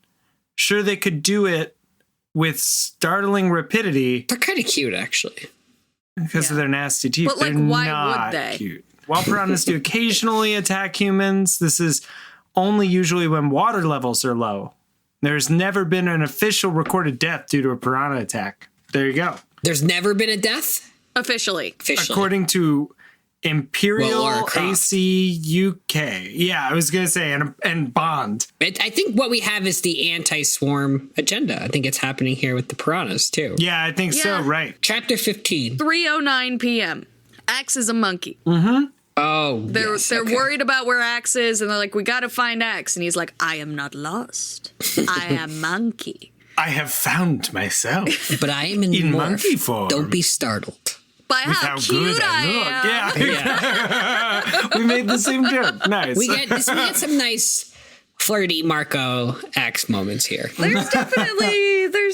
Sure, they could do it with startling rapidity. They're kind of cute, actually. Because of their nasty teeth. But, like, they're why not would they? Cute. While piranhas do occasionally attack humans, this is only usually when water levels are low. There's never been an official recorded death due to a piranha attack. There you go. There's never been a death? Officially. According to Imperial AC UK. Yeah, I was going to say, and Bond. I think what we have is the anti-swarm agenda. I think it's happening here with the piranhas, too. Yeah, I think so, right. Chapter 15. 3:09 p.m. Axe is a monkey. Mm-hmm. Oh, They're worried about where Axe is, and they're like, we got to find Axe. And he's like, I am not lost. I am monkey. I have found myself. But I am in monkey form. Don't be startled. By how cute I am. Yeah. We made the same joke. Nice. We get some nice flirty Marco Axe moments here. There's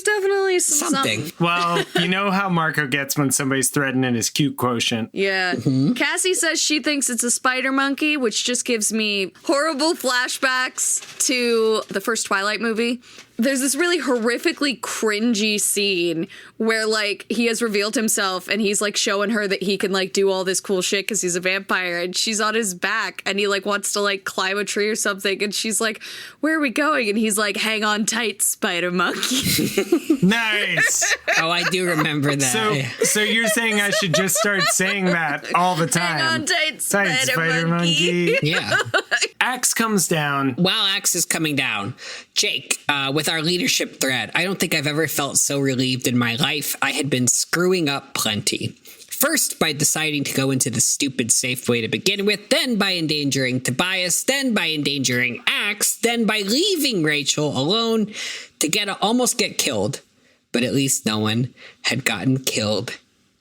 definitely something. Well, you know how Marco gets when somebody's threatening his cute quotient. Yeah. Cassie says she thinks it's a spider monkey, which just gives me horrible flashbacks to the first Twilight movie. There's this really horrifically cringy scene where, like, he has revealed himself and he's, like, showing her that he can, like, do all this cool shit because he's a vampire, and she's on his back and he, like, wants to, like, climb a tree or something, and she's like, where are we going? And he's like, hang on tight, spider monkey. Nice. Oh, I do remember that. So you're saying I should just start saying that all the time. Hang on tight, spider monkey. Yeah. Axe comes down. While Axe is coming down, Jake, with our leadership thread, I don't think I've ever felt so relieved in my life. I had been screwing up plenty. First, by deciding to go into the stupid safe way to begin with, then by endangering Tobias, then by endangering Axe, then by leaving Rachel alone to almost get killed. But at least no one had gotten killed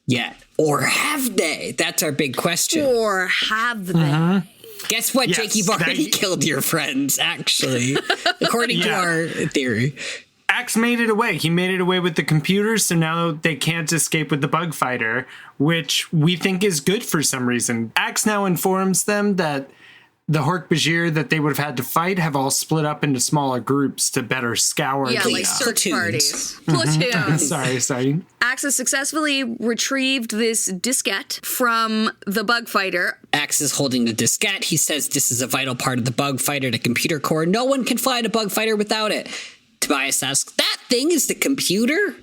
yet. Or have they? That's our big question. Or have they? Guess what, Yes, Jake? You've already killed your friends, actually, according to our theory. Axe made it away. He made it away with the computer, so now they can't escape with the bug fighter, which we think is good for some reason. Axe now informs them that the Hork-Bajir that they would have had to fight have all split up into smaller groups to better scour. Yeah, like search parties. Platoons. Sorry. Axe has successfully retrieved this diskette from the bug fighter. Axe is holding the diskette. He says this is a vital part of the bug fighter, the computer core. No one can fly the bug fighter without it. Tobias asks, that thing is the computer?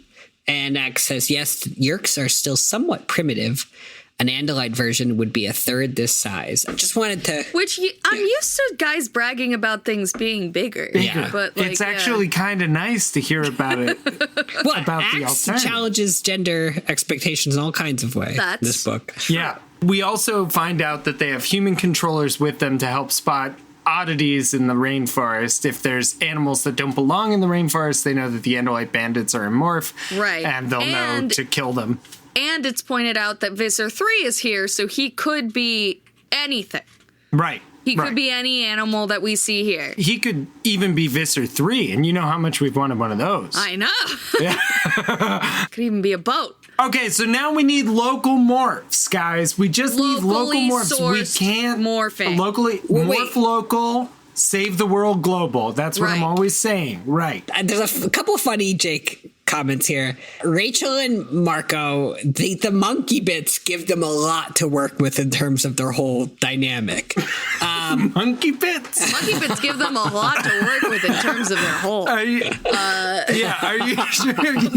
And Axe says, yes, Yeerks are still somewhat primitive. An Andalite version would be a third this size. I just wanted to... I'm used to guys bragging about things being bigger. Yeah. But it's actually kind of nice to hear about it. Well, about the Axe alternative. challenges gender expectations in all kinds of ways in this book. Yeah. We also find out that they have human controllers with them to help spot oddities in the rainforest. If there's animals that don't belong in the rainforest, they know that the Andalite bandits are in Morph. Right. And they'll know to kill them. And it's pointed out that Visser 3 is here, so he could be anything. Right. He could be any animal that we see here. He could even be Visser 3, and you know how much we've wanted one of those. I know. Yeah. Could even be a boat. Okay, so now we need local morphs, guys. We just need local morphs. We can't morphing. Locally morph local, save the world global. That's what I'm always saying. Right. There's a couple funny Jake comments here. Rachel and Marco, the monkey bits give them a lot to work with in terms of their whole dynamic. Monkey bits? Monkey bits give them a lot to work with in terms of their whole. Are you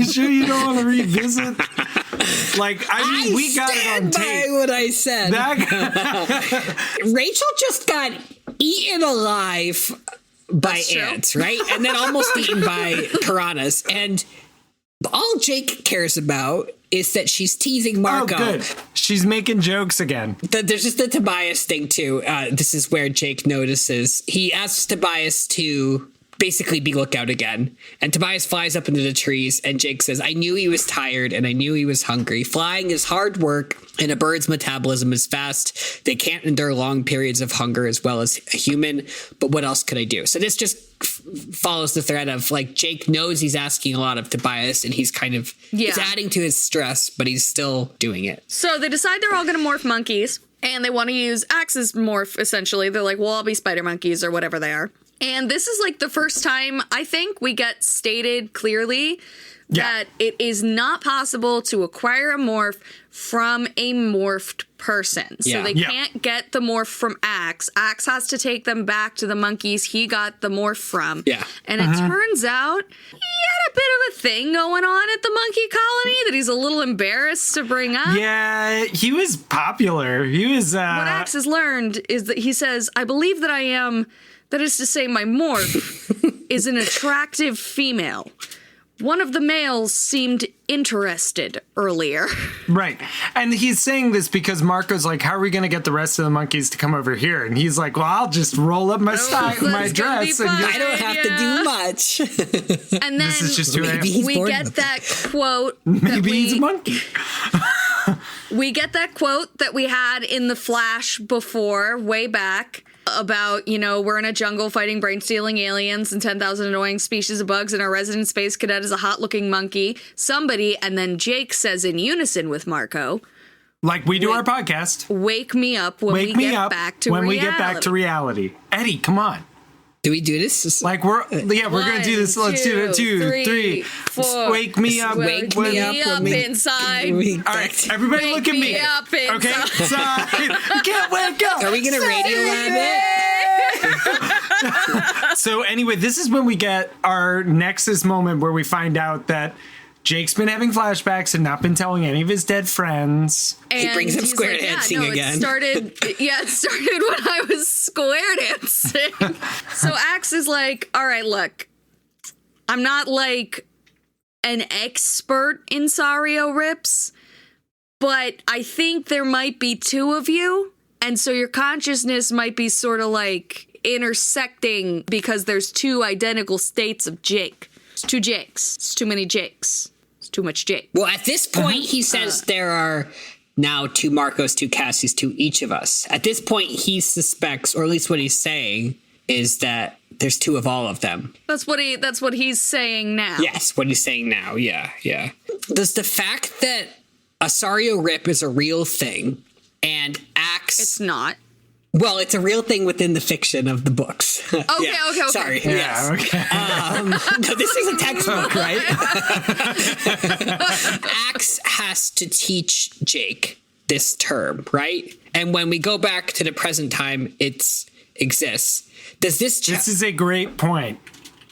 sure you don't want to revisit? Like, I mean, we got it on tape. By what I said. Rachel just got eaten alive by ants, right? And then almost eaten by piranhas. And all Jake cares about is that she's teasing Marco. Oh, good. She's making jokes again. There's just the Tobias thing, too. This is where Jake notices. He asks Tobias to basically be lookout again. And Tobias flies up into the trees, and Jake says, I knew he was tired, and I knew he was hungry. Flying is hard work, and a bird's metabolism is fast. They can't endure long periods of hunger as well as a human, but what else could I do? So this just follows the thread of, like, Jake knows he's asking a lot of Tobias, and he's kind of he's adding to his stress, but he's still doing it. So they decide they're all going to morph monkeys, and they want to use Axe's morph, essentially. They're like, well, I'll be spider monkeys or whatever they are. And this is like the first time I think we get stated clearly that it is not possible to acquire a morph from a morphed person. So they can't get the morph from Axe. Axe has to take them back to the monkeys he got the morph from. Yeah. And it turns out he had a bit of a thing going on at the monkey colony that he's a little embarrassed to bring up. Yeah, he was popular. He was... What Axe has learned is that he says, I believe that I am... That is to say, my morph is an attractive female. One of the males seemed interested earlier. Right. And he's saying this because Marco's like, how are we going to get the rest of the monkeys to come over here? And he's like, well, I'll just roll up my my dress. And I don't have to do much. And then this is just who we get that quote. Maybe he's a monkey. We get that quote that we had in the Flash before, way back, about, you know, we're in a jungle fighting brain-stealing aliens and 10,000 annoying species of bugs, and our resident space cadet is a hot-looking monkey. Somebody, and then Jake says in unison with Marco, like we do our podcast, wake me up when we get back to reality. Eddy, come on. Do we do this? Like we're going to do this. Let's do it. 2, 3, 4. Wake me up. Wake me up inside. All right, everybody look at me. Up inside. Okay, inside. You can't wake up. Are we going to radio lab it? So anyway, this is when we get our Nexus moment where we find out that Jake's been having flashbacks and not been telling any of his dead friends. And he brings up square dancing again. It started when I was square dancing. So Axe is like, all right, look, I'm not like an expert in Sario rips, but I think there might be two of you. And so your consciousness might be sort of like intersecting because there's two identical states of Jake. It's two Jakes. It's too many Jakes. Too much Jake. Well, at this point, he says there are now 2 Marcos, 2 Cassies, 2 each of us. At this point, he suspects, or at least what he's saying, is that there's 2 of all of them. That's what he's saying now. Yes, what he's saying now. Yeah. Does the fact that a Sario Rip is a real thing and Axe... It's not. Well, it's a real thing within the fiction of the books. Okay. Sorry. Yeah, Yes. okay. No, this is a textbook, right? Axe has to teach Jake this term, right? And when we go back to the present time, it exists. Does this... This is a great point.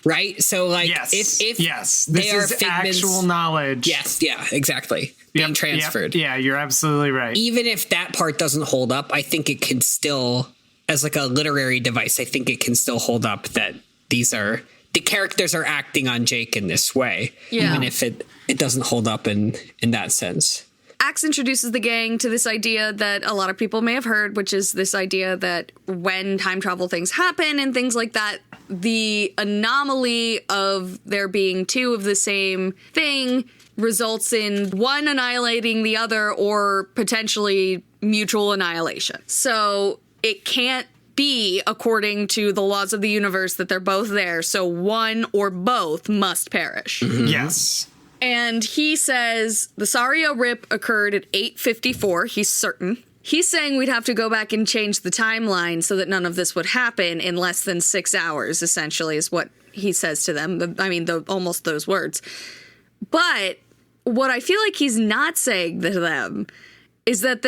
Right? So, like, yes. if yes, they this are is figments, actual knowledge. Yes, yeah, exactly. Being transferred. Yeah, you're absolutely right. Even if that part doesn't hold up, I think it can still, as like a literary device, I think it can still hold up that the characters are acting on Jake in this way, even if it doesn't hold up in that sense. Axe introduces the gang to this idea that a lot of people may have heard, which is this idea that when time travel things happen and things like that, the anomaly of there being two of the same thing results in one annihilating the other or potentially mutual annihilation. So it can't be according to the laws of the universe that they're both there. So one or both must perish. Mm-hmm. Yes. And he says the Sario Rip occurred at 8:54. He's certain. He's saying we'd have to go back and change the timeline so that none of this would happen in less than 6 hours, essentially, is what he says to them. I mean, almost those words. But what I feel like he's not saying to them is that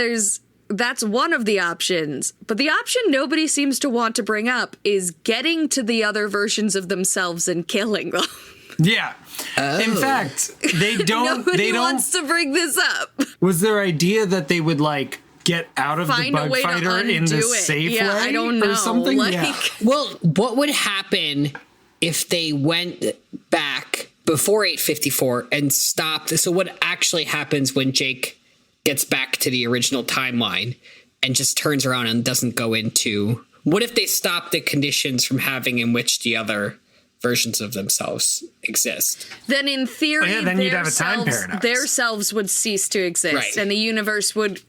that's one of the options. But the option nobody seems to want to bring up is getting to the other versions of themselves and killing them. Yeah. In fact, they don't. Nobody wants to bring this up. Was their idea that they would like get out of the bug fighter in the safe way? I don't know. Or something? Well, what would happen if they went back before 8:54 and stopped? So what actually happens when Jake gets back to the original timeline and just turns around and doesn't go into... What if they stop the conditions from having in which the other versions of themselves exist? Then in theory, then you'd have a time paradox. Their selves would cease to exist, right. And the universe would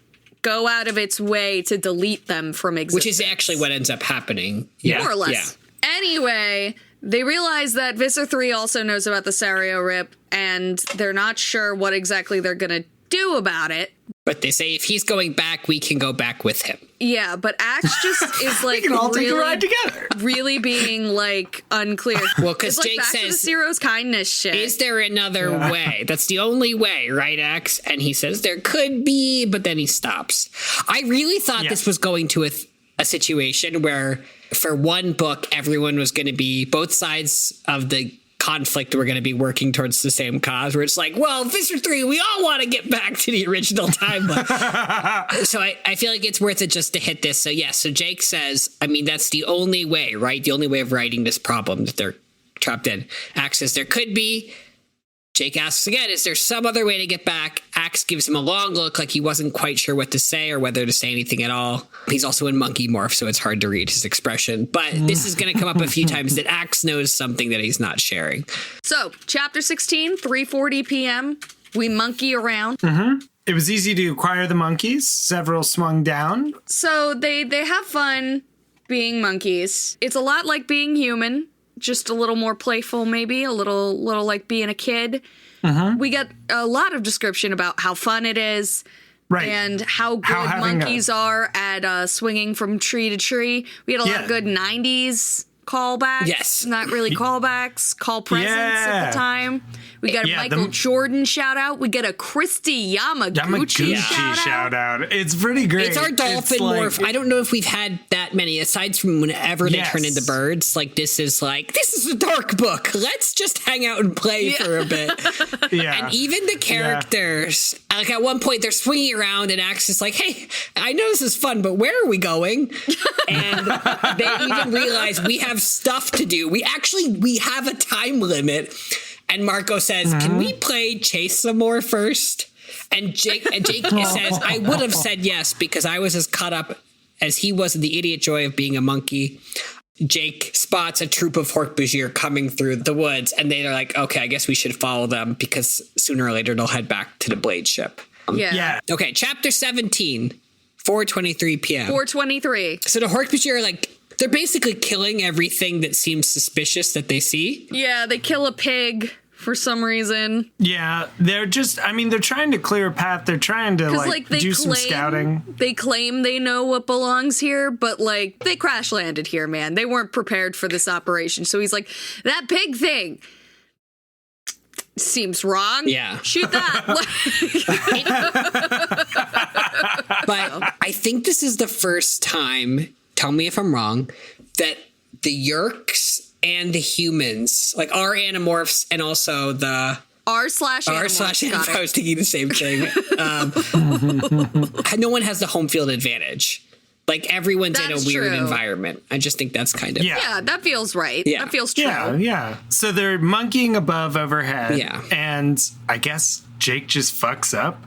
go out of its way to delete them from existence. Which is actually what ends up happening. More or less. Yeah. Anyway, they realize that Visser 3 also knows about the Sario Rip, and they're not sure what exactly they're going to do about it. But they say if he's going back, we can go back with him. Yeah, but Axe just is like we can all take a ride together. Really being like unclear. Well, because like Jake back says, to the Zero's kindness shit. Is there another way? That's the only way, right, Axe? And he says there could be, but then he stops. I really thought this was going to a situation where for one book, everyone was going to be, both sides of the conflict were going to be working towards the same cause, where it's like, well, Visser 3, we all want to get back to the original timeline. So I feel like it's worth it just to hit this. So so Jake says, I mean, that's the only way, right? The only way of righting this problem that they're trapped in. Axe says there could be. Jake asks again, is there some other way to get back? Axe gives him a long look like he wasn't quite sure what to say or whether to say anything at all. He's also in monkey morph, so it's hard to read his expression. But this is going to come up a few times that Axe knows something that he's not sharing. So, chapter 16, 3:40 p.m. We monkey around. Mm-hmm. It was easy to acquire the monkeys. Several swung down. So they have fun being monkeys. It's a lot like being human. Just a little more playful, maybe a little like being a kid. Mm-hmm. We get a lot of description about how fun it is, right? And how good monkeys are at swinging from tree to tree. We had a lot of good 90s callbacks. Yes, not really callbacks. Call presents at the time. We got a Michael Jordan shout out. We get a Christy Yamaguchi shout out. It's pretty great. It's our dolphin morph. I don't know if we've had that many, aside from whenever they turn into birds. Like, this is a dark book. Let's just hang out and play for a bit. And even the characters, like at one point they're swinging around and Axe is like, hey, I know this is fun, but where are we going? And they even realize we have stuff to do. We have a time limit. And Marco says, can we play chase some more first? And Jake says, I would have said yes because I was as caught up as he was in the idiot joy of being a monkey. Jake spots a troop of Hork-Bajir coming through the woods, and they're like, okay, I guess we should follow them because sooner or later they'll head back to the Blade ship. Okay, chapter 17, 4:23 p.m. 4:23. So the Hork-Bajir are they're basically killing everything that seems suspicious that they see. Yeah, they kill a pig for some reason. Yeah, they're trying to clear a path. They're trying to do some scouting. They claim they know what belongs here, but they crash landed here, man. They weren't prepared for this operation. So he's like, that pig thing seems wrong. Yeah. Shoot that. But I think this is the first time, tell me if I'm wrong, that the Yeerks and the humans, our Animorphs and also the R/Animorphs. I was thinking the same thing. No one has the home field advantage. Everyone's in a weird environment. I just think that's kind of... Yeah, that feels right. Yeah. That feels true. Yeah. So they're monkeying overhead. Yeah. And I guess Jake just fucks up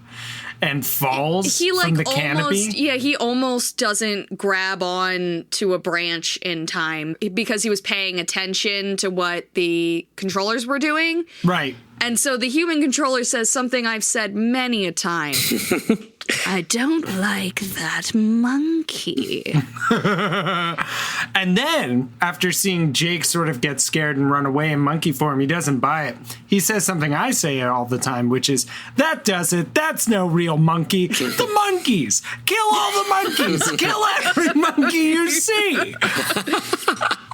and falls from the canopy. Yeah, he almost doesn't grab on to a branch in time because he was paying attention to what the controllers were doing. Right. And so the human controller says something I've said many a time. I don't like that monkey. And then, after seeing Jake sort of get scared and run away in monkey form, he doesn't buy it. He says something I say all the time, which is, that does it. That's no real monkey. The monkeys. Kill all the monkeys. Kill every monkey you see.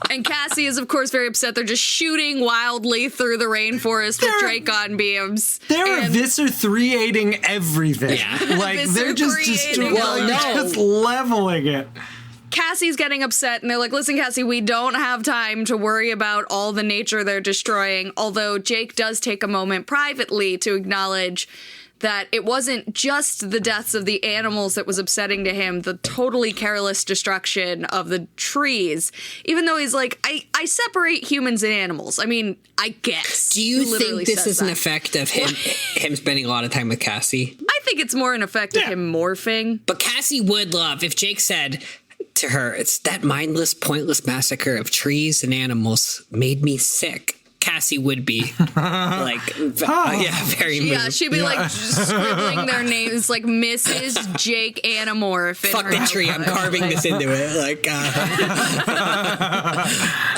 And Cassie is, of course, very upset. They're just shooting wildly through the rainforest with Dracon beams. They're Visser 3-8ing everything. Yeah. They're just destroying, just leveling it. Cassie's getting upset, and they're like, listen, Cassie, we don't have time to worry about all the nature they're destroying. Although Jake does take a moment privately to acknowledge that it wasn't just the deaths of the animals that was upsetting to him, the totally careless destruction of the trees. Even though he's like, I separate humans and animals. I mean, I guess. Do you think this is an effect of him spending a lot of time with Cassie? I think it's more an effect of him morphing. But Cassie would love if Jake said to her, it's that mindless, pointless massacre of trees and animals made me sick. Cassie would be very moved. Yeah, she'd be scribbling their names like Mrs. Jake Animorph. Fuck the tree, I'm carving this into it.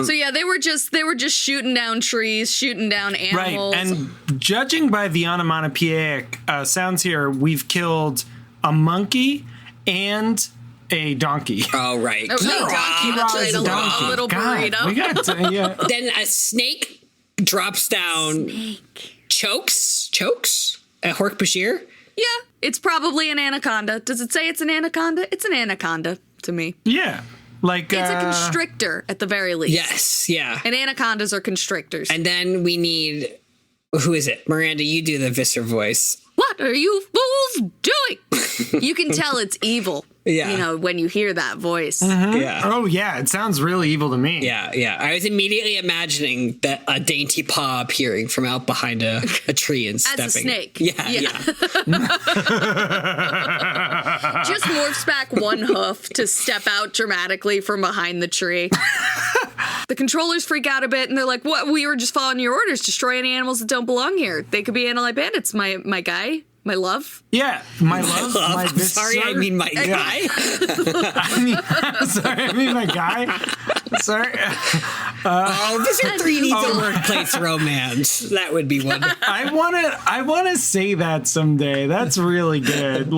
So yeah, they were just shooting down trees, shooting down animals. Right, and judging by the onomatopoeic sounds here, we've killed a monkey and a donkey. Oh, right. A little burrito. We got Then a snake drops down, chokes a Hork-Bashir. Yeah, it's probably an anaconda. Does it say it's an anaconda? It's an anaconda to me. Yeah. It's a constrictor at the very least. Yes, yeah. And anacondas are constrictors. And then we need, who is it? Miranda, you do the Visser voice. What are you fools doing? You can tell it's evil. Yeah. When you hear that voice. Mm-hmm. Yeah. Oh, yeah. It sounds really evil to me. Yeah. I was immediately imagining that a dainty paw appearing from out behind a tree and stepping. As a snake. Yeah. Just morphs back one hoof to step out dramatically from behind the tree. The controllers freak out a bit and they're like, what? We were just following your orders. Destroy any animals that don't belong here. They could be Analite bandits, my guy. My love? Yeah, my love. My I'm sorry, I mean my guy. I mean my guy. Sorry. Visser 3 needs a workplace romance. That would be wonderful. I want to say that someday. That's really good.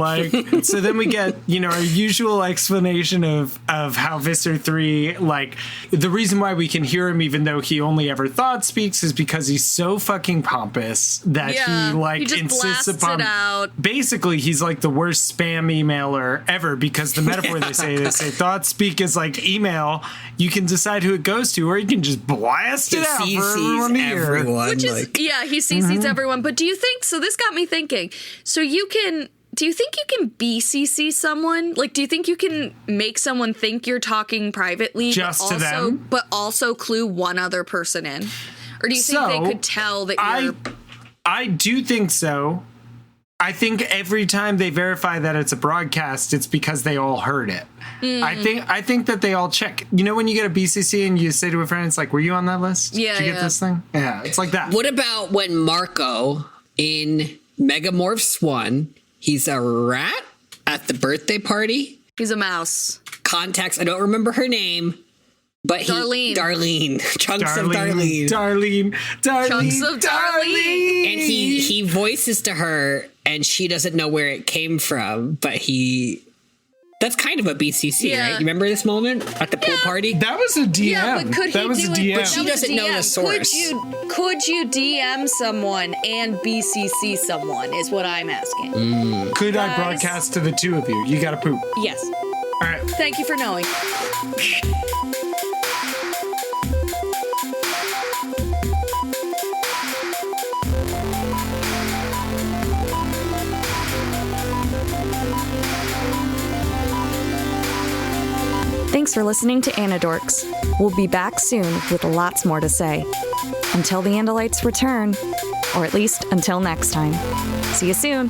So then we get, our usual explanation of how Visser 3, the reason why we can hear him even though he only ever thought speaks is because he's so fucking pompous that he just insists upon it out. Basically, he's like the worst spam emailer ever because the metaphor they say thought speak is like email. You can decide who it goes to, or you can just blast it out for everyone to hear. Which is, he CCs everyone. But do you think, so this got me thinking, do you think you can BCC someone? Do you think you can make someone think you're talking privately, just to them, but also clue one other person in? Or do you think they could tell that you're... I do think so. I think every time they verify that it's a broadcast, it's because they all heard it. I think that they all check. When you get a BCC and you say to a friend, it's like, were you on that list? Yeah, Did you get this thing? Yeah, it's like that. What about when Marco in Megamorphs 1, he's a rat at the birthday party? He's a mouse. Contacts, I don't remember her name, But Darlene. Chunks of Darlene. Chunks of Darlene. And he voices to her, and she doesn't know where it came from, but that's kind of a BCC, right? You remember this moment at the pool party? That was a DM. Yeah, but could he was do a it? DM. But she doesn't know the source. Could you DM someone and BCC someone is what I'm asking. Could I broadcast to the two of you? You gotta poop. Yes. All right. Thank you for knowing. Thanks for listening to Anidorks. We'll be back soon with lots more to say. Until the Andalites return, or at least until next time. See you soon.